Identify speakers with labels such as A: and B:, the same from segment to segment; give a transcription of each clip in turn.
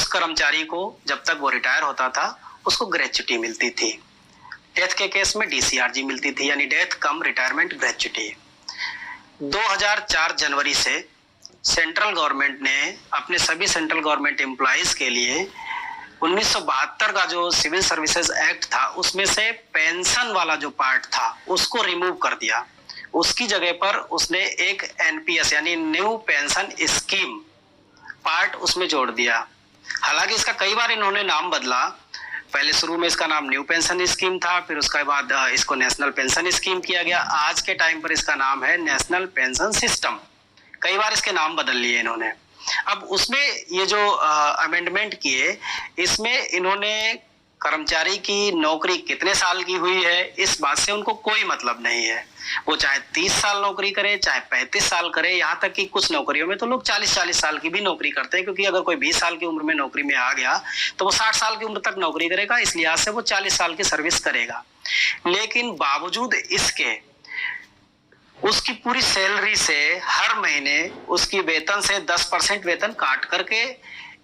A: उस कर्मचारी को जब तक वो रिटायर होता था उसको ग्रेच्युटी मिलती थी। डेथ के केस में डीसीआरजी मिलती थी, यानी डेथ कम रिटायरमेंट ग्रेच्युटी। 2004 जनवरी से सेंट्रल गवर्नमेंट ने अपने सभी सेंट्रल गवर्नमेंट एम्प्लॉइज के लिए 1972 का जो सिविल सर्विसेज एक्ट था उसमें से पेंशन वाला जो पार्ट था उसको रिमूव कर दिया। उसकी जगह पर उसने एक एनपीएस यानी न्यू पेंशन स्कीम पार्ट उसमें जोड़ दिया। हालांकि इसका कई बार इन्होंने नाम बदला। पहले शुरू में इसका नाम न्यू पेंशन स्कीम था, फिर उसके बाद इसको नेशनल पेंशन स्कीम किया गया। आज के टाइम पर इसका नाम है नेशनल पेंशन सिस्टम। कई बार इसके नाम बदल लिए इन्होंने। अब उसमें ये जो अमेंडमेंट किए, इसमें इन्होंने कर्मचारी की नौकरी कितने साल की हुई है इस बात से उनको कोई मतलब नहीं है। वो चाहे 30 साल नौकरी करे, चाहे 35 साल करे, यहाँ तक कि कुछ नौकरियों में तो लोग 40-40 साल की भी नौकरी करते हैं, क्योंकि अगर कोई 20 साल की उम्र में नौकरी में आ गया तो वो 60 साल की उम्र तक नौकरी करेगा, इस लिहाज से वो 40 साल की सर्विस करेगा। लेकिन बावजूद इसके उसकी पूरी सैलरी से हर महीने उसकी वेतन से 10% वेतन काट करके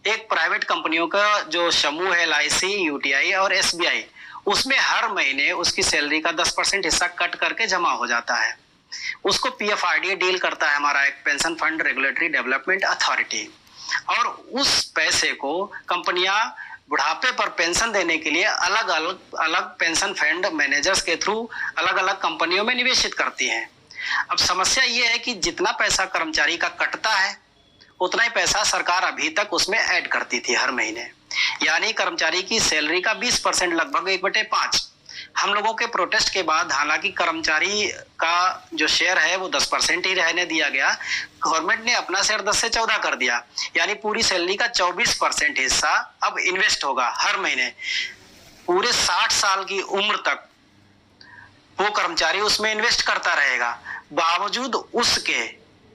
A: एक प्राइवेट कंपनियों का जो समूह है एलआईसी, यूटीआई और एसबीआई, उसमें हर महीने उसकी सैलरी का 10% हिस्सा कट करके जमा हो जाता है। उसको पीएफआरडीए डील करता है, हमारा एक pension fund regulatory development authority. और उस पैसे को कंपनियां बुढ़ापे पर पेंशन देने के लिए अलग अलग पेंशन फंड मैनेजर्स के थ्रू अलग अलग कंपनियों में निवेशित करती हैं। अब समस्या ये है कि जितना पैसा कर्मचारी का कटता है उतना ही पैसा सरकार अभी तक उसमें ऐड करती थी हर महीने, यानी कर्मचारी की सैलरी का 20% लगभग 1/5। हम लोगों के प्रोटेस्ट के बाद हालांकि कर्मचारी का जो शेयर है वो 10% ही रहने दिया गया। गवर्नमेंट ने अपना शेयर 10 से 14 कर दिया, यानी पूरी सैलरी का 24% हिस्सा अब इन्वेस्ट होगा हर महीने। पूरे 60 साल की उम्र तक वो कर्मचारी उसमें इन्वेस्ट करता रहेगा। बावजूद उसके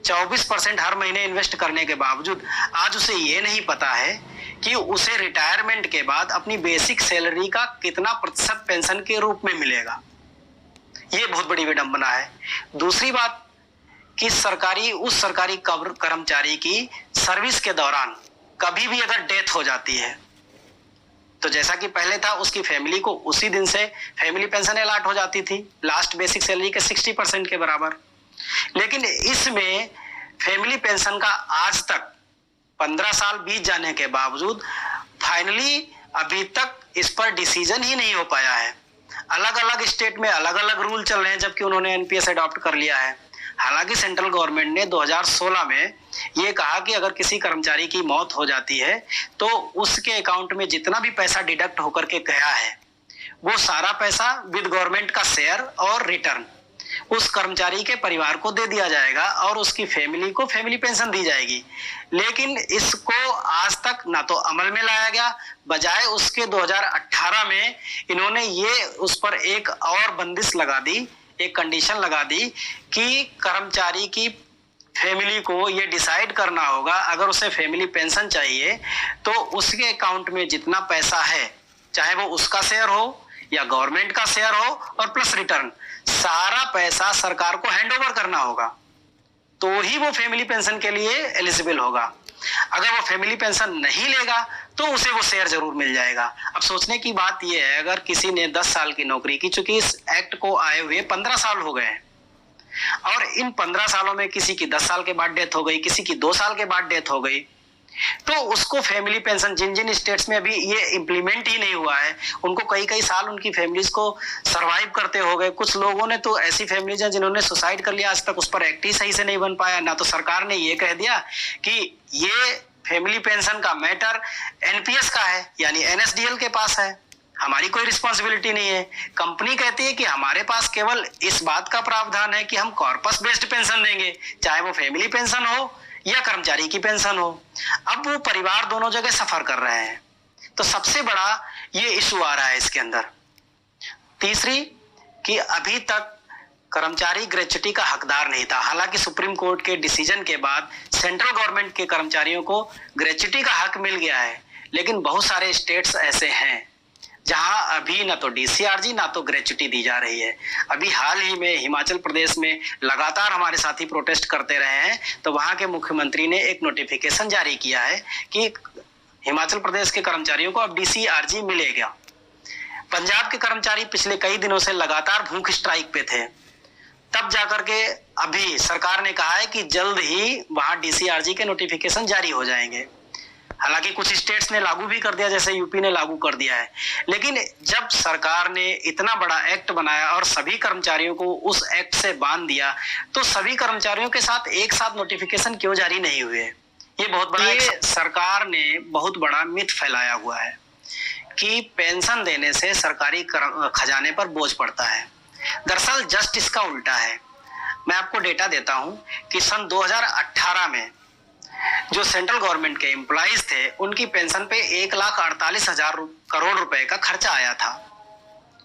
A: 24% हर महीने इन्वेस्ट करने के बावजूद आज उसे ये नहीं पता है कि उसे रिटायरमेंट के बाद अपनी बेसिक सैलरी का कितना प्रतिशत पेंशन के रूप में मिलेगा। ये बहुत बड़ी विडंबना है। दूसरी बात कि उस सरकारी कर्मचारी की सर्विस के दौरान कभी भी अगर डेथ हो जाती है तो जैसा कि पहले था उसकी फैमिली को उसी दिन से फैमिली पेंशन अलॉट हो जाती थी लास्ट बेसिक सैलरी के 60% के बराबर। लेकिन इसमें फैमिली पेंशन का आज तक 15 साल बीत जाने के बावजूद फाइनली अभी तक इस पर डिसीजन ही नहीं हो पाया है। अलग अलग स्टेट में अलग अलग रूल चल रहे हैं, जबकि उन्होंने एनपीएस अडॉप्ट कर लिया है। हालांकि सेंट्रल गवर्नमेंट ने 2016 में ये कहा कि अगर किसी कर्मचारी की मौत हो जाती है तो उसके अकाउंट में जितना भी पैसा डिडक्ट होकर के गया है वो सारा पैसा विद गवर्नमेंट का शेयर और रिटर्न उस कर्मचारी के परिवार को दे दिया जाएगा और उसकी फैमिली को फैमिली पेंशन दी जाएगी। लेकिन इसको आज तक ना तो अमल में लाया गया, बजाय उसके 2018 में इन्होंने ये उस पर एक और बंदिश लगा दी, एक कंडीशन लगा दी कि कर्मचारी की फैमिली को ये डिसाइड करना होगा अगर उसे फैमिली पेंशन चाहिए तो उसके अकाउंट में जितना पैसा है, चाहे वो उसका शेयर हो या गवर्नमेंट का शेयर हो और प्लस रिटर्न, सारा पैसा सरकार को हैंडओवर करना होगा, तो ही वो फैमिली पेंशन के लिए एलिजिबल होगा। अगर वो फैमिली पेंशन नहीं लेगा तो उसे वो शेयर जरूर मिल जाएगा। अब सोचने की बात यह है, अगर किसी ने 10 साल की नौकरी की, चूंकि इस एक्ट को आए हुए 15 साल हो गए हैं और इन 15 सालों में किसी की 10 साल के बाद डेथ हो गई, किसी की 2 साल के बाद डेथ हो गई, तो उसको फैमिली पेंशन जिन जिन स्टेट्स में अभी ये इम्प्लीमेंट ही नहीं हुआ है उनको कई साल उनकी फैमिलीज को सरवाइव करते हो गए। कुछ लोगों ने तो ऐसी फैमिलीज हैं जिन्होंने सुसाइड कर लिया, आज तक उस पर एक्ट ही सही से नहीं बन पाया। ना तो सरकार ने ये कह दिया कि ये फैमिली पेंशन का मैटर एनपीएस का है, यानी एनएसडीएल के पास है, हमारी कोई रिस्पॉन्सिबिलिटी नहीं है। कंपनी कहती है कि हमारे पास केवल इस बात का प्रावधान है कि हम कॉर्पस बेस्ड पेंशन देंगे, चाहे वो फैमिली पेंशन हो या कर्मचारी की पेंशन हो। अब वो परिवार दोनों जगह सफर कर रहे हैं, तो सबसे बड़ा ये इशू आ रहा है इसके अंदर। तीसरी कि अभी तक कर्मचारी ग्रेच्युटी का हकदार नहीं था। हालांकि सुप्रीम कोर्ट के डिसीजन के बाद सेंट्रल गवर्नमेंट के कर्मचारियों को ग्रेच्युटी का हक मिल गया है, लेकिन बहुत सारे स्टेट्स ऐसे हैं जहां अभी ना तो डीसीआरजी ना तो ग्रेच्युटी दी जा रही है। अभी हाल ही में हिमाचल प्रदेश में लगातार हमारे साथी प्रोटेस्ट करते रहे हैं, तो वहां के मुख्यमंत्री ने एक नोटिफिकेशन जारी किया है कि हिमाचल प्रदेश के कर्मचारियों को अब डीसीआरजी मिलेगा। पंजाब के कर्मचारी पिछले कई दिनों से लगातार भूख स्ट्राइक पे थे, तब जाकर के अभी सरकार ने कहा है कि जल्द ही वहां डीसीआरजी के नोटिफिकेशन जारी हो जाएंगे। हालांकि कुछ स्टेट्स ने लागू भी कर दिया, जैसे यूपी ने लागू कर दिया है। लेकिन जब सरकार ने इतना बड़ा एक्ट बनाया और सभी कर्मचारियों को उस एक्ट से बांध दिया, तो सभी कर्मचारियों के साथ एक साथ नोटिफिकेशन क्यों जारी नहीं हुए? ये बहुत बड़ा, ये सरकार ने बहुत बड़ा मिथ फैलाया हुआ है कि पेंशन देने से सरकारी खजाने पर बोझ पड़ता है। दरअसल जस्ट इसका उल्टा है। मैं आपको डेटा देता हूं कि सन 2018 में जो सेंट्रल गवर्नमेंट के एम्प्लॉइज थे, उनकी पेंशन पे 1,48,000 करोड़ रुपए का खर्चा आया था।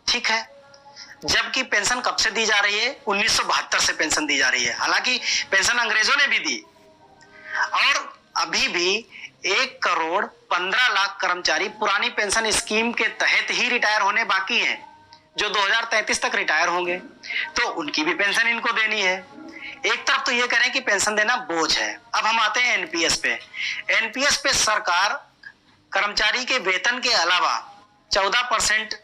A: ठीक है, जबकि पेंशन कब से दी जा रही है? 1972 से पेंशन दी जा रही है। हालांकि पेंशन अंग्रेजों ने भी दी, और अभी भी 1,15,00,000 कर्मचारी पुरानी पेंशन स्कीम के तहत ही रिटायर होने बाकी हैं, जो 2033 तक रिटायर होंगे, तो उनकी भी पेंशन इनको देनी है। एक तरफ तो ये कह रहे हैं कि पेंशन देना बोझ है। अब हम आते हैं एनपीएस पे। एनपीएस पे सरकार कर्मचारी के वेतन के अलावा 14%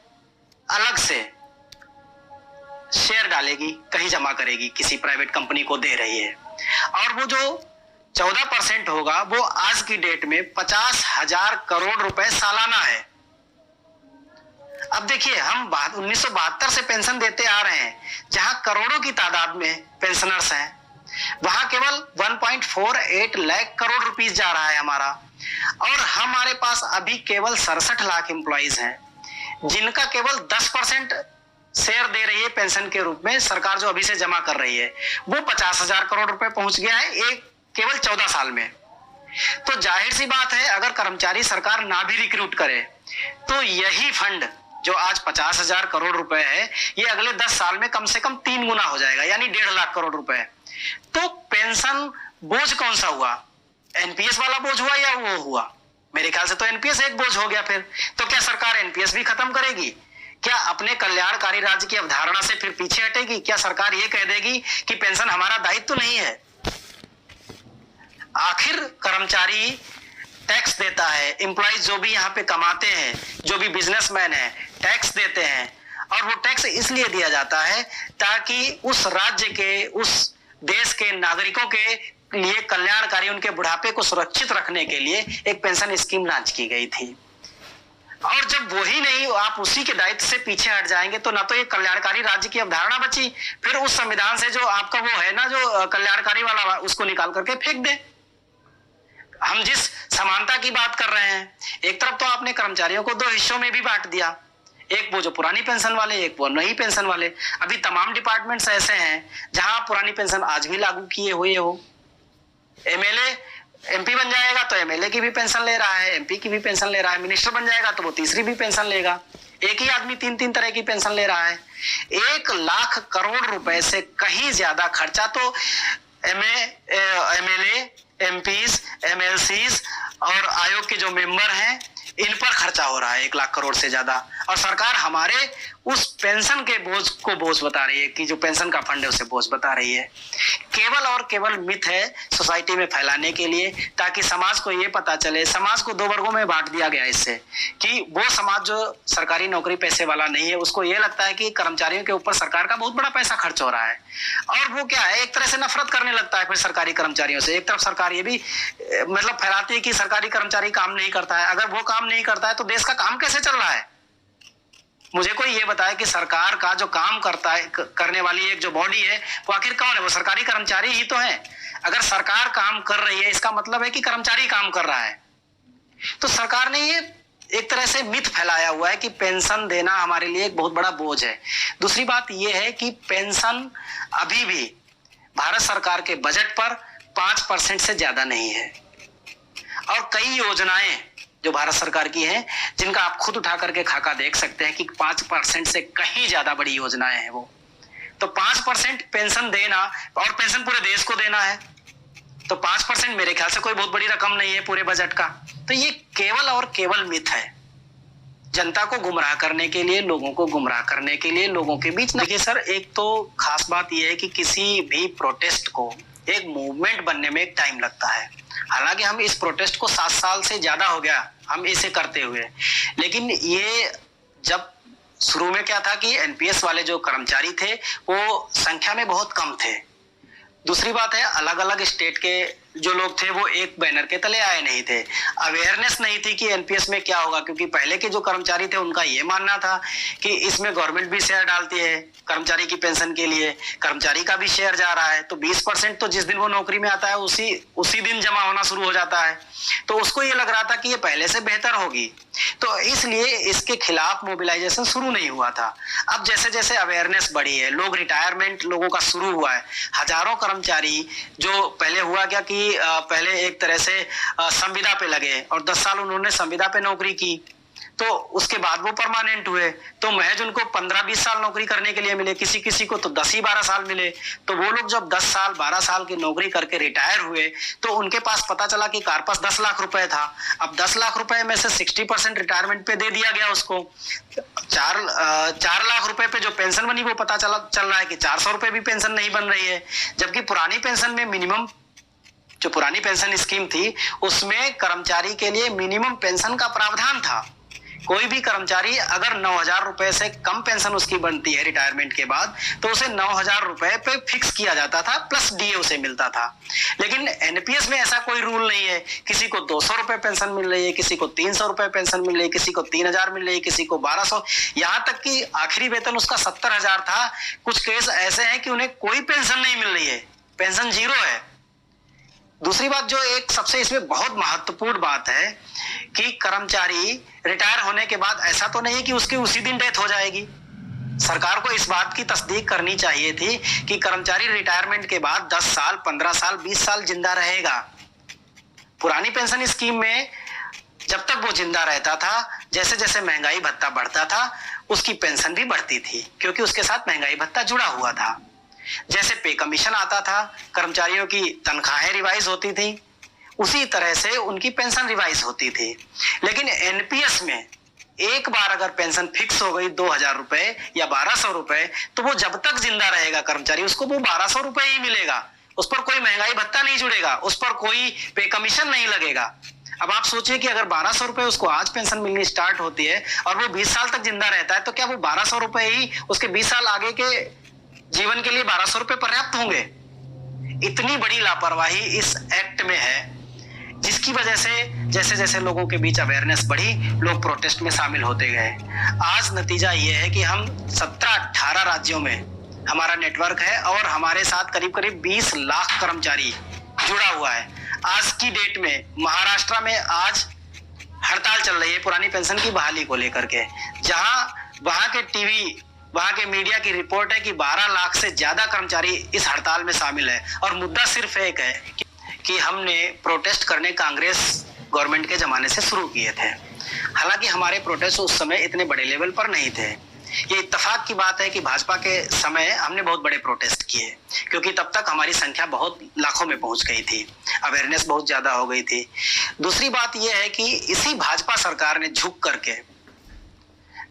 A: अलग से शेयर डालेगी, कहीं जमा करेगी, किसी प्राइवेट कंपनी को दे रही है। और वो जो 14% होगा वो आज की डेट में 50,000 करोड़ रुपए सालाना है। अब देखिए, हम 1972 से पेंशन देते आ रहे हैं, जहां करोड़ों की तादाद में पेंशनर्स हैं, वहां केवल 1.48 लाख करोड़ रुपीस जा रहा है हमारा, और हमारे पास अभी केवल 67 लाख एम्प्लॉइज हैं, जिनका केवल 10% शेयर दे रही है पेंशन के रूप में सरकार, जो अभी से जमा कर रही है। वो 50,000 करोड़ रुपए पहुंच गया है एक केवल 14 साल में। तो जाहिर सी बात है, अगर कर्मचारी सरकार ना भी रिक्रूट करे, तो यही फंड जो आज 50,000 करोड़ रुपए है, ये अगले 10 साल में कम से कम 3 गुना हो जाएगा, यानी 1.5 लाख करोड़ रुपए। तो पेंशन बोझ कौन सा हुआ? एनपीएस वाला बोझ हुआ या वो हुआ? मेरे ख्याल से तो एनपीएस एक बोझ हो गया। फिर तो क्या सरकार एनपीएस भी खत्म करेगी? क्या अपने कल्याणकारी राज्य की अवधारणा से फिर पीछे हटेगी? क्या सरकार ये कह देगी कि पेंशन हमारा दायित्व तो नहीं है? आखिर कर्मचारी टैक्स देता है, एम्प्लॉइज जो भी यहाँ पे कमाते हैं, जो भी बिजनेसमैन है, टैक्स देते हैं, और वो टैक्स इसलिए दिया जाता है ताकि उस राज्य के, उस देश के नागरिकों के लिए कल्याणकारी, उनके बुढ़ापे को सुरक्षित रखने के लिए एक पेंशन स्कीम लॉन्च की गई थी। और जब वही नहीं, आप उसी के दायित्व से पीछे हट जाएंगे, तो ना तो ये कल्याणकारी राज्य की अवधारणा बची, फिर उस संविधान से जो आपका वो है ना, जो कल्याणकारी वाला, उसको निकाल करके फेंक दे। हम जिस समानता की बात कर रहे हैं, एक तरफ तो आपने कर्मचारियों को 2 हिस्सों में भी बांट दिया, एक वो जो पुरानी पेंशन वाले, एक वो नई पेंशन वाले। अभी तमाम डिपार्टमेंट्स ऐसे हैं जहां पुरानी पेंशन आज भी लागू किए हुए हो। एमएलए एमपी बन जाएगा तो एमएलए की भी पेंशन ले रहा है, एमपी की भी पेंशन ले रहा है, मिनिस्टर बन जाएगा तो वो तीसरी भी पेंशन लेगा। एक ही आदमी 3-3 तरह की पेंशन ले रहा है। 1 लाख करोड़ रुपए से कहीं ज्यादा खर्चा तो एमएलए, एमपीज, एमएलसीज और आयोग के जो मेंबर हैं, इन पर खर्चा हो रहा है 1 लाख करोड़ से ज्यादा। और सरकार हमारे उस पेंशन के बोझ को बोझ बता रही है, कि जो पेंशन का फंड है उसे बोझ बता रही है। केवल और केवल मिथ है सोसाइटी में फैलाने के लिए, ताकि समाज को ये पता चले। समाज को 2 वर्गों में बांट दिया गया इससे, कि वो समाज जो सरकारी नौकरी पैसे वाला नहीं है, उसको ये लगता है कि कर्मचारियों के ऊपर सरकार का बहुत बड़ा पैसा खर्च हो रहा है, और वो क्या है, एक तरह से नफरत करने लगता है फिर सरकारी कर्मचारियों से। एक तरफ सरकार ये भी मतलब फैलाती है कि सरकारी कर्मचारी काम नहीं करता है। अगर वो काम नहीं करता है तो देश का काम कैसे चल रहा है? मुझे कोई ये बताए कि सरकार का जो काम करता है, करने वाली एक जो बॉडी है, वो आखिर कौन है? वो सरकारी कर्मचारी ही तो है। अगर सरकार काम कर रही है, इसका मतलब है कि कर्मचारी काम कर रहा है। तो सरकार ने ये एक तरह से मिथ फैलाया हुआ है कि पेंशन देना हमारे लिए एक बहुत बड़ा बोझ है। दूसरी बात यह है कि पेंशन अभी भी भारत सरकार के बजट पर 5% से ज्यादा नहीं है, और कई योजनाएं जो भारत सरकार की हैं, जिनका आप खुद उठा करके खाका देख सकते हैं कि 5% से कहीं ज्यादा बड़ी योजनाएं हैं वो। तो 5% पेंशन देना, और पेंशन पूरे देश को देना है, तो 5% मेरे ख्याल से कोई बहुत बड़ी रकम नहीं है पूरे बजट का। तो ये केवल और केवल मिथ है, जनता को गुमराह करने के लिए, लोगों को गुमराह करने के लिए, लोगों के बीच। देखिए सर, एक तो खास बात यह है कि किसी भी प्रोटेस्ट को एक मूवमेंट बनने में एक टाइम लगता है। हालांकि हम इस प्रोटेस्ट को 7 साल से ज्यादा हो गया हम इसे करते हुए। लेकिन ये जब शुरू में क्या था कि एनपीएस वाले जो कर्मचारी थे वो संख्या में बहुत कम थे। दूसरी बात है, अलग अलग स्टेट के जो लोग थे वो एक बैनर के तले आए नहीं थे। अवेयरनेस नहीं थी कि एनपीएस में क्या होगा, क्योंकि पहले के जो कर्मचारी थे उनका ये मानना था कि इसमें गवर्नमेंट भी शेयर डालती है कर्मचारी की पेंशन के लिए, कर्मचारी का भी शेयर जा रहा है, तो 20% तो जिस दिन वो नौकरी में आता है उसी दिन जमा होना शुरू हो जाता है। तो उसको ये लग रहा था कि ये पहले से बेहतर होगी, तो इसलिए इसके खिलाफ मोबिलाइजेशन शुरू नहीं हुआ था। अब जैसे जैसे अवेयरनेस बढ़ी है, लोग रिटायरमेंट लोगों का शुरू हुआ है, हजारों कर्मचारी जो पहले हुआ क्या कि पहले एक तरह से संविदा पे लगे और 10 साल उन्होंने संविदा पे नौकरी की, तो उसके बाद वो परमानेंट हुए, तो महज उनको 15-20 साल नौकरी करने के लिए मिले, किसी किसी को तो 10 ही 12 साल मिले। तो वो लोग जब 10 साल 12 साल की नौकरी करके रिटायर हुए तो उनके पास पता चला कि कार पास 10 लाख रुपए था। अब 10 लाख रुपए में से 60% रिटायरमेंट पे दे दिया गया उसको, 4 लाख रुपए पे जो पेंशन बनी वो पता चल रहा है कि 400 रुपए भी पेंशन नहीं बन रही है, जबकि पुरानी पेंशन में मिनिमम जो पुरानी पेंशन स्कीम थी उसमें कर्मचारी के लिए मिनिमम पेंशन का प्रावधान था। कोई भी कर्मचारी अगर 9,000 रुपए से कम पेंशन उसकी बनती है रिटायरमेंट के बाद तो उसे 9,000 रुपए पे फिक्स किया जाता था, प्लस डीए उसे मिलता था। लेकिन एनपीएस में ऐसा कोई रूल नहीं है, किसी को 200 रुपए पेंशन मिल रही है, किसी को 300 रुपए पेंशन मिल रही है, किसी को 3,000 मिल रही है, किसी को 1,200, यहाँ तक कि आखिरी वेतन उसका 70,000 था। कुछ केस ऐसे हैं कि उन्हें कोई पेंशन नहीं मिल रही है, पेंशन जीरो है। दूसरी बात जो एक सबसे इसमें बहुत महत्वपूर्ण बात है कि कर्मचारी रिटायर होने के बाद ऐसा तो नहीं है कि उसकी उसी दिन डेथ हो जाएगी। सरकार को इस बात की तस्दीक करनी चाहिए थी कि कर्मचारी रिटायरमेंट के बाद 10 साल 15 साल 20 साल जिंदा रहेगा। पुरानी पेंशन स्कीम में जब तक वो जिंदा रहता था, जैसे जैसे महंगाई भत्ता बढ़ता था उसकी पेंशन भी बढ़ती थी, क्योंकि उसके साथ महंगाई भत्ता जुड़ा हुआ था। जैसे पे कमीशन आता था, कर्मचारियों की तनख्वाहें रिवाइज होती थी, उसी तरह से उनकी पेंशन रिवाइज होती थी। लेकिन एनपीएस में एक बार अगर पेंशन फिक्स हो गई 2,000 रुपए या 1,200 रुपए, तो वो जब तक जिंदा रहेगा कर्मचारी उसको वो 1,200 रुपए ही मिलेगा, उस पर कोई महंगाई भत्ता नहीं जुड़ेगा, उस पर कोई पे कमीशन नहीं लगेगा। अब आप सोचिए कि अगर 1,200 रुपए उसको आज पेंशन मिलनी स्टार्ट होती है और वो 20 साल तक जिंदा रहता है, तो क्या वो 1,200 रुपए ही उसके 20 साल आगे के जीवन के लिए 1,200 रुपए पर्याप्त होंगे? इतनी बड़ी लापरवाही इस एक्ट में है, जिसकी वजह से जैसे जैसे लोगों के बीच अवेयरनेस बढ़ी, लोग प्रोटेस्ट में शामिल होते गए। आज नतीजा ये है कि हम 17-18 राज्यों में हमारा नेटवर्क है और हमारे साथ करीब करीब 20 लाख कर्मचारी जुड़ा हुआ है। आज की डेट में महाराष्ट्र में आज हड़ताल चल रही है पुरानी पेंशन की बहाली को लेकर के, जहां वहां के टीवी वहां के मीडिया की रिपोर्ट है कि 12 लाख से ज्यादा कर्मचारी इस हड़ताल में शामिल है। और मुद्दा सिर्फ एक है कि हमने प्रोटेस्ट करने कांग्रेस गवर्नमेंट के जमाने से शुरू किए थे। हालांकि हमारे प्रोटेस्ट उस समय इतने बड़े लेवल पर नहीं थे। ये इत्तेफाक की बात है कि भाजपा के समय हमने बहुत बड़े प्रोटेस्ट किए, क्योंकि तब तक हमारी संख्या बहुत लाखों में पहुंच गई थी, अवेयरनेस बहुत ज्यादा हो गई थी। दूसरी बात यह है कि इसी भाजपा सरकार ने झुक करके,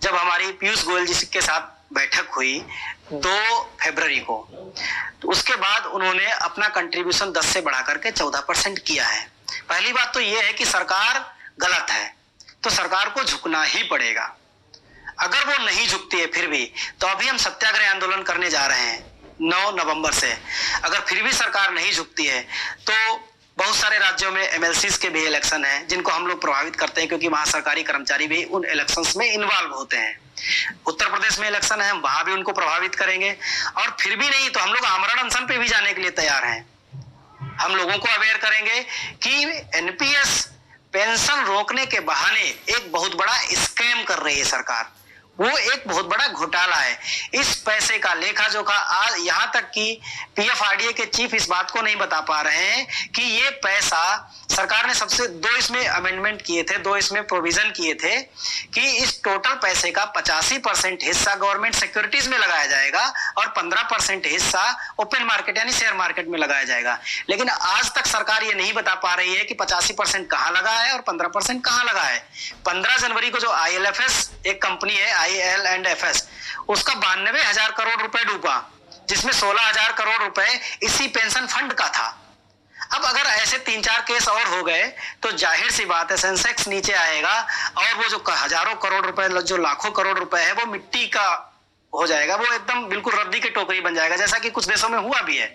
A: जब हमारी पीयूष गोयल जी के साथ बैठक हुई 2 फरवरी को, तो उसके बाद उन्होंने अपना कंट्रीब्यूशन 10 से बढ़ा करके 14% किया है। पहली बात तो यह है कि सरकार गलत है, तो सरकार को झुकना ही पड़ेगा। अगर वो नहीं झुकती है फिर भी, तो अभी हम सत्याग्रह आंदोलन करने जा रहे हैं 9 नवंबर से। अगर फिर भी सरकार नहीं झुकती है तो बहुत सारे राज्यों में एमएलसीज के भी इलेक्शन है, जिनको हम लोग प्रभावित करते हैं, क्योंकि वहां सरकारी कर्मचारी भी उन इलेक्शंस में इन्वॉल्व होते हैं। उत्तर प्रदेश में इलेक्शन है, हम वहां भी उनको प्रभावित करेंगे। और फिर भी नहीं तो हम लोग आमरण अनशन पे भी जाने के लिए तैयार हैं। हम लोगों को अवेयर करेंगे कि एनपीएस पेंशन रोकने के बहाने एक बहुत बड़ा स्कैम कर रही है सरकार, वो एक बहुत बड़ा घोटाला है। इस पैसे का लेखा जोखा आज यहाँ तक कि पीएफआरडीए के चीफ इस बात को नहीं बता पा रहे हैं कि ये पैसा सरकार ने सबसे 2 इसमें अमेंडमेंट किए थे, 2 इसमें प्रोविजन किए थे कि इस टोटल पैसे का 85% हिस्सा गवर्नमेंट सिक्योरिटीज में लगाया जाएगा और 15% हिस्सा ओपन मार्केट यानी शेयर मार्केट में लगाया जाएगा। लेकिन आज तक सरकार ये नहीं बता पा रही है कि 85% कहाँ लगा है और 15% कहाँ लगा है। 15 जनवरी को जो IL&FS एक कंपनी है IL&FS, उसका 92,000 करोड़ रुपए डूबा, जिसमें 16,000 करोड़ रुपए इसी पेंशन फंड का था। अब अगर ऐसे 3-4 केस और हो गए तो जाहिर सी बात है सेंसेक्स नीचे आएगा और वो जो हजारों करोड़ रुपए, जो लाखों करोड़ रुपए है, वो मिट्टी का हो जाएगा, वो एकदम बिल्कुल रद्दी की टोकरी बन जाएगा, जैसा कि कुछ देशों में हुआ भी है।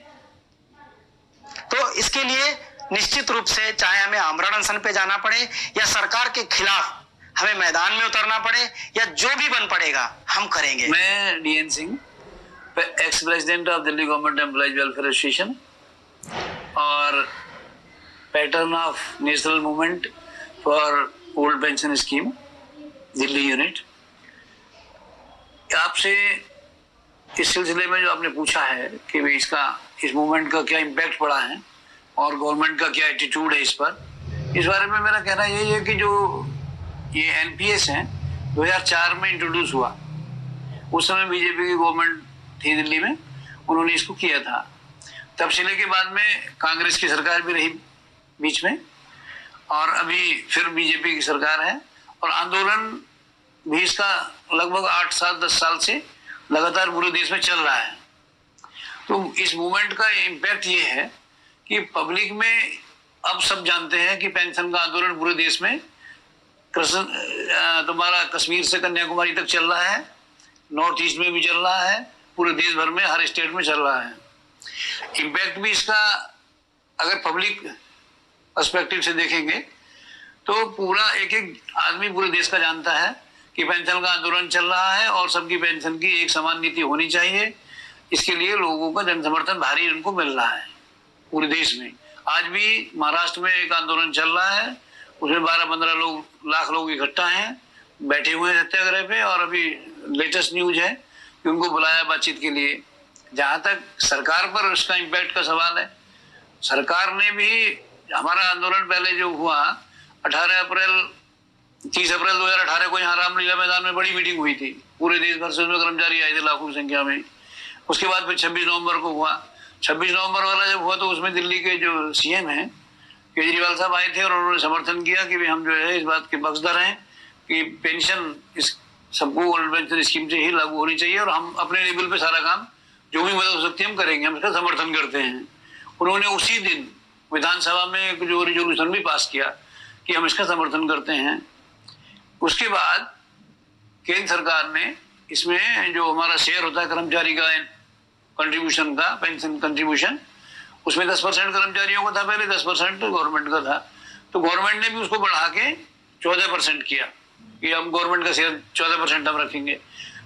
A: तो इसके लिए निश्चित रूप से चाहे हमें आमरण अनशन पे जाना पड़े या सरकार के खिलाफ हमें मैदान में उतरना पड़े या जो भी बन पड़ेगा हम करेंगे।
B: मैं DN Singh, ex president of Delhi government employees welfare association और patron of national movement for old pension scheme Delhi unit, आपसे इस सिलसिले में जो आपने पूछा है कि भाई इस मूवमेंट का क्या इम्पैक्ट पड़ा है और गवर्नमेंट का क्या एटीट्यूड है इस पर, इस बारे में मेरा कहना यही है कि जो ये NPS है 2004 में इंट्रोड्यूस हुआ, उस समय बीजेपी की गवर्नमेंट थी दिल्ली में, उन्होंने इसको किया था। तब से लेके बाद में कांग्रेस की सरकार भी रही बीच में और अभी फिर बीजेपी की सरकार है और आंदोलन भी इसका लगभग 8-10 साल से लगातार पूरे देश में चल रहा है। तो इस मूवमेंट का इम्पैक्ट ये है कि पब्लिक में अब सब जानते हैं कि पेंशन का आंदोलन पूरे देश में तुम्हारा कश्मीर से कन्याकुमारी तक चल रहा है, नॉर्थ ईस्ट में भी चल रहा है, पूरे देश भर में हर स्टेट में चल रहा है। इम्पैक्ट भी इसका अगर पब्लिक पर्सपेक्टिव से देखेंगे तो पूरा एक आदमी पूरे देश का जानता है कि पेंशन का आंदोलन चल रहा है और सबकी पेंशन की एक समान नीति होनी चाहिए। इसके लिए लोगों का जन समर्थन भारी उनको मिल रहा है पूरे देश में। आज भी महाराष्ट्र में एक आंदोलन चल रहा है, उसमें 12-15 लाख लोग इकट्ठा हैं, बैठे हुए हैं सत्याग्रह पे और अभी लेटेस्ट न्यूज है कि उनको बुलाया बातचीत के लिए। जहां तक सरकार पर उसका इम्पैक्ट का सवाल है, सरकार ने भी हमारा आंदोलन पहले जो हुआ 30 अप्रैल 2018 को यहाँ रामलीला मैदान में बड़ी मीटिंग हुई थी, पूरे देश भर से उसमें कर्मचारी आए थे लाखों की संख्या में। उसके बाद फिर 26 नवंबर को हुआ। 26 नवंबर वाला जब हुआ तो उसमें दिल्ली के जो CM हैं केजरीवाल साहब आए थे और उन्होंने समर्थन किया कि भाई हम जो है इस बात के पक्षधर हैं कि पेंशन इस सबको ओल्ड पेंशन स्कीम से ही लागू होनी चाहिए और हम अपने लेवल पे सारा काम जो भी मदद हो सकती है हम करेंगे, हम इसका समर्थन करते हैं। उन्होंने उसी दिन विधानसभा में जो रिजोल्यूशन भी पास किया कि हम इसका समर्थन करते हैं। उसके बाद केंद्र सरकार ने इसमें जो हमारा शेयर होता है कर्मचारी का कंट्रीब्यूशन का, पेंशन कंट्रीब्यूशन, उसमें 10% कर्मचारियों का था, पहले 10% गवर्नमेंट का था। तो गवर्नमेंट ने भी उसको बढ़ा के 14% किया कि हम गवर्नमेंट का शेयर 14% हम रखेंगे,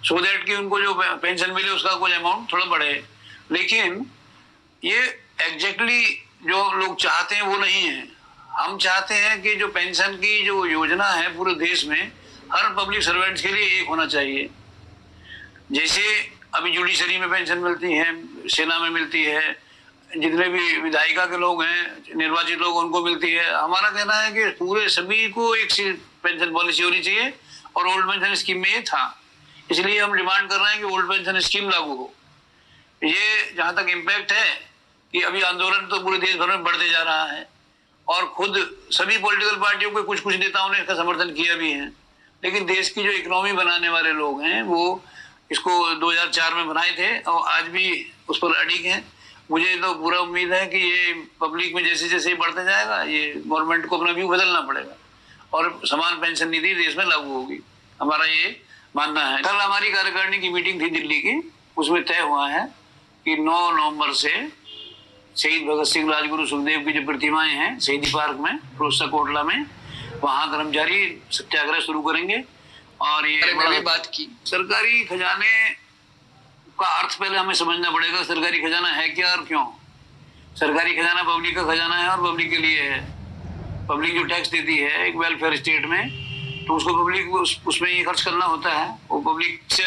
B: सो दैट कि उनको जो पेंशन मिले उसका कुछ अमाउंट थोड़ा बढ़े। लेकिन ये एग्जैक्टली जो लोग चाहते हैं वो नहीं है। हम चाहते हैं कि जो पेंशन की जो योजना है पूरे देश में हर पब्लिक सर्वेंट्स के लिए एक होना चाहिए। जैसे अभी जुडिशरी में पेंशन मिलती है, सेना में मिलती है, जितने भी विधायिका के लोग हैं, निर्वाचित लोग, उनको मिलती है। हमारा कहना है कि पूरे सभी को एक सी पेंशन पॉलिसी होनी चाहिए और ओल्ड पेंशन स्कीम में ये था, इसलिए हम डिमांड कर रहे हैं कि ओल्ड पेंशन स्कीम लागू हो। ये जहाँ तक इम्पैक्ट है कि अभी आंदोलन तो पूरे देश भर में बढ़ते जा रहा है और खुद सभी पॉलिटिकल पार्टियों के कुछ नेताओं ने इसका समर्थन किया भी है। लेकिन देश की जो इकोनॉमी बनाने वाले लोग हैं वो इसको 2004 में बनाए थे और आज भी उस पर अडिग हैं। मुझे तो पूरा उम्मीद है कि ये पब्लिक में जैसे जैसे बढ़ते जाएगा ये गवर्नमेंट को अपना व्यू बदलना पड़ेगा और समान पेंशन नीति देश में लागू होगी, हमारा ये मानना है। कल हमारी कार्यकारिणी की मीटिंग थी दिल्ली की, उसमें तय हुआ है कि 9 नवंबर से शहीद भगत सिंह, राजगुरु, सुखदेव की जो प्रतिमाएं हैं शहीदी पार्क में, फिरोजशाह कोटला में, वहाँ कर्मचारी सत्याग्रह शुरू करेंगे। और ये बड़ी बात की सरकारी खजाने का अर्थ पहले हमें समझना पड़ेगा। सरकारी खजाना है क्या और क्यों? सरकारी खजाना पब्लिक का खजाना है और पब्लिक के लिए है। पब्लिक जो टैक्स देती है एक वेलफेयर स्टेट में, तो उसको पब्लिक उसमें ये खर्च करना होता है। वो पब्लिक से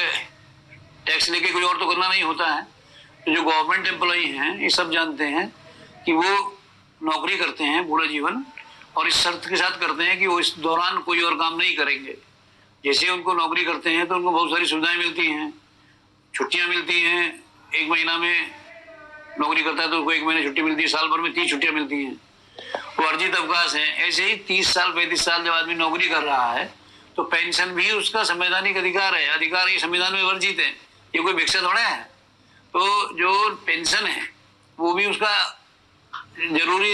B: टैक्स लेके कोई और तो करना नहीं होता है। तो जो गवर्नमेंट एम्प्लॉई हैं ये सब जानते हैं कि वो नौकरी करते हैं पूरा जीवन और इस शर्त के साथ करते हैं कि वो इस दौरान कोई और काम नहीं करेंगे। जैसे उनको नौकरी करते हैं तो उनको बहुत सारी सुविधाएं मिलती हैं, छुट्टियां मिलती हैं। 1 महीना में नौकरी करता है तो उसको 1 महीने छुट्टी मिलती है, साल भर में 30 छुट्टियां मिलती हैं, वो अर्जित अवकाश है। ऐसे ही 30 साल 35 साल जब आदमी नौकरी कर रहा है तो पेंशन भी उसका संवैधानिक अधिकार है। अधिकार ये संविधान में वर्जित है, ये कोई भिक्षा थोड़ा है। तो जो पेंशन है वो भी उसका जरूरी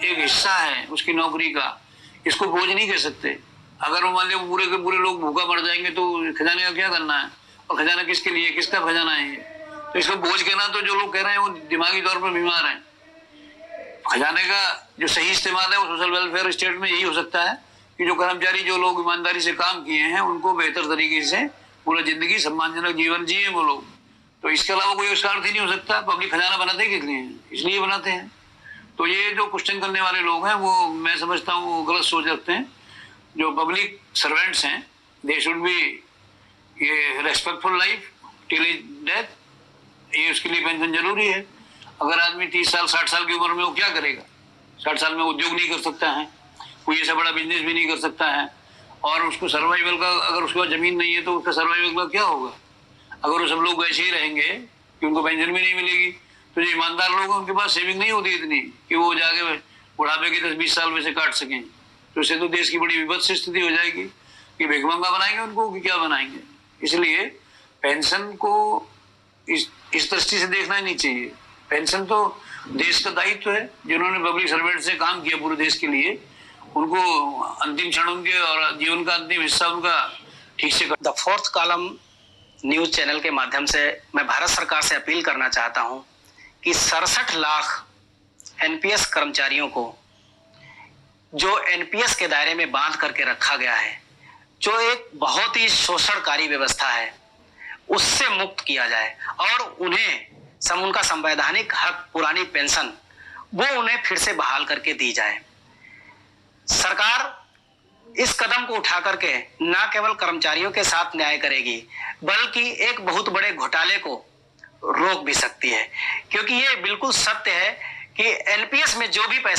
B: एक हिस्सा है उसकी नौकरी का, इसको बोझ नहीं कह सकते। अगर वो मान लो पूरे के पूरे लोग भूखा मर जाएंगे तो खजाने का क्या करना है, और खजाना किसके लिए, किसका खजाना है ये? तो इसको बोझ कहना तो जो लोग कह रहे हैं वो दिमागी तौर पर बीमार हैं। खजाने का जो सही इस्तेमाल है वो सोशल वेलफेयर स्टेट में यही हो सकता है कि जो कर्मचारी, जो लोग ईमानदारी से काम किए हैं, उनको बेहतर तरीके से पूरा जिंदगी सम्मानजनक जीवन जिए वो लोग। तो इसके अलावा कोई उसका अर्थ ही नहीं हो सकता। पब्लिक खजाना बनाते किस लिए, इसलिए बनाते हैं। तो ये जो क्वेश्चन करने वाले लोग हैं वो मैं समझता हूँ वो गलत सोच रखते हैं। जो पब्लिक सर्वेंट्स हैं दे शुड बी ये रेस्पेक्टफुल लाइफ टिल डेथ, ये उसके लिए पेंशन जरूरी है। अगर आदमी 30 साल 60 साल की उम्र में वो क्या करेगा? 60 साल में उद्योग नहीं कर सकता है, कोई ऐसा बड़ा बिजनेस भी नहीं कर सकता है, और उसको सर्वाइवल का, अगर उसके पास जमीन नहीं है तो उसका सर्वाइवल का क्या होगा? अगर वो सब लोग ऐसे ही रहेंगे कि उनको पेंशन भी नहीं मिलेगी, तो जो ईमानदार लोग हैं उनके पास सेविंग नहीं होती इतनी कि वो जाके बुढ़ापे के 10-20 साल में से काट सकें। तो इससे तो देश की बड़ी विपत्त स्थिति हो जाएगी कि भिखमंगा बनाएंगे उनको कि क्या बनाएंगे। इसलिए पेंशन को इस दृष्टि से देखना ही नहीं चाहिए। पेंशन तो देश का दायित्व है। जिन्होंने पब्लिक सर्वेंट से काम किया पूरे देश के लिए, उनको अंतिम क्षण उनके और जीवन का अंतिम हिस्सा उनका ठीक से
A: the fourth column news channel के माध्यम से मैं भारत सरकार से अपील करना चाहता हूं कि 67 लाख एनपीएस कर्मचारियों को जो एनपीएस के दायरे में बांध करके रखा गया है, जो एक बहुत ही शोषणकारी व्यवस्था है, उससे मुक्त किया जाए और उन्हें उनका संवैधानिक हक, पुरानी पेंशन, वो उन्हें फिर से बहाल करके दी जाए। सरकार इस कदम को उठा करके न केवल कर्मचारियों के साथ न्याय करेगी बल्कि एक बहुत बड़े घोटाले को रोक भी सकती है, क्योंकि ये बिल्कुल सत्य है कि एनपीएस में जो भी पैसा